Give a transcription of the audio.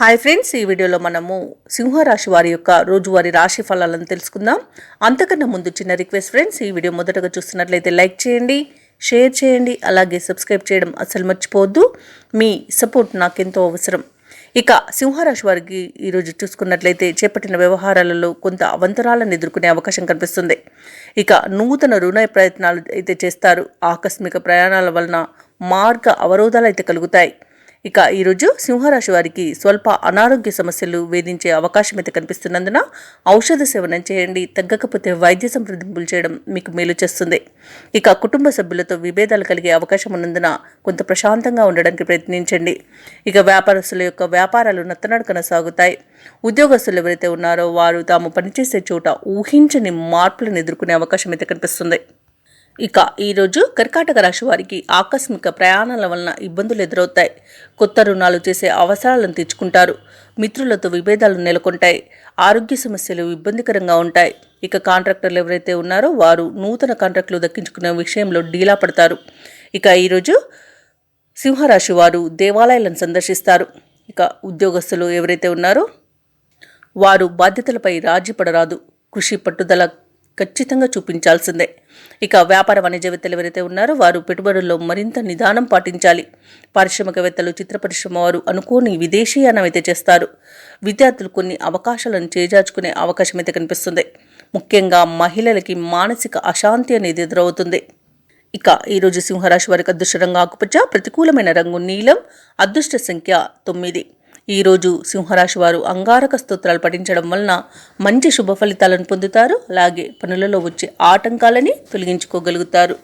Hi friends, ఈ వీడియోలో మనము సింహరాశి వారి యొక్క రోజువారీ రాశి ఫలాలను తెలుసుకుందాం. అంతకన్నా ముందు చిన్న రిక్వెస్ట్ ఫ్రెండ్స్, ఈ వీడియో మొదటగా చూస్తున్నట్లయితే లైక్ చేయండి, షేర్ చేయండి, అలాగే సబ్స్క్రైబ్ చేయడం అసలు మర్చిపోవద్దు. మీ సపోర్ట్ నాకెంతో అవసరం. ఇక సింహరాశి వారికి ఈరోజు చూసుకున్నట్లయితే చేపట్టిన వ్యవహారాలలో కొంత అవంతరాలను ఎదుర్కొనే అవకాశం కనిపిస్తుంది. ఇక నూతన రుణ ప్రయత్నాలు అయితే చేస్తారు. ఆకస్మిక ప్రయాణాల వలన మార్గ అవరోధాలు అయితే కలుగుతాయి. ఇక ఈరోజు సింహరాశి వారికి స్వల్ప అనారోగ్య సమస్యలు వేధించే అవకాశం అయితే కనిపిస్తున్నందున ఔషధ సేవనం చేయండి. తగ్గకపోతే వైద్య సంప్రదింపులు చేయడం మీకు మేలు చేస్తుంది. ఇక కుటుంబ సభ్యులతో విభేదాలు కలిగే అవకాశం ఉన్నందున కొంత ప్రశాంతంగా ఉండడానికి ప్రయత్నించండి. ఇక వ్యాపారస్తుల యొక్క వ్యాపారాలు నత్తనడకన సాగుతాయి. ఉద్యోగస్తులు ఎవరైతే ఉన్నారో వారు తాము పనిచేసే చోట ఊహించని మార్పులను ఎదుర్కొనే అవకాశం అయితే కనిపిస్తుంది. ఇక ఈరోజు కర్కాటక రాశి వారికి ఆకస్మిక ప్రయాణాల వలన ఇబ్బందులు ఎదురవుతాయి. కొత్త రుణాలు చేసే అవసరాలను తీర్చుకుంటారు. మిత్రులతో విభేదాలు నెలకొంటాయి. ఆరోగ్య సమస్యలు ఇబ్బందికరంగా ఉంటాయి. ఇక కాంట్రాక్టర్లు ఎవరైతే ఉన్నారో వారు నూతన కాంట్రాక్టులు దక్కించుకునే విషయంలో డీలా పడతారు. ఇక ఈరోజు సింహరాశి వారు దేవాలయాలను సందర్శిస్తారు. ఇక ఉద్యోగస్తులు ఎవరైతే ఉన్నారో వారు బాధ్యతలపై రాజీ పడరాదు. కృషి పట్టుదల ఖచ్చితంగా చూపించాల్సిందే. ఇక వ్యాపార వాణిజ్యవేత్తలు ఎవరైతే ఉన్నారో వారు పెట్టుబడుల్లో మరింత నిదానం పాటించాలి. పారిశ్రామికవేత్తలు, చిత్ర పరిశ్రమ వారు అనుకోని విదేశీయానం అయితే చేస్తారు. విద్యార్థులు కొన్ని అవకాశాలను చేజార్చుకునే అవకాశం అయితే కనిపిస్తుంది. ముఖ్యంగా మహిళలకి మానసిక అశాంతి అనేది ఎదురవుతుంది. ఇక ఈరోజు సింహరాశి వారికి అదృష్ట రంగు ఆకుపచ్చ, ప్రతికూలమైన రంగు నీలం, అదృష్ట సంఖ్య 9. ఈరోజు సింహరాశి వారు అంగారక స్తోత్రాలు పఠించడం వలన మంచి శుభ ఫలితాలను పొందుతారు. అలాగే పనులలో వచ్చే ఆటంకాలని తొలగించుకోగలుగుతారు.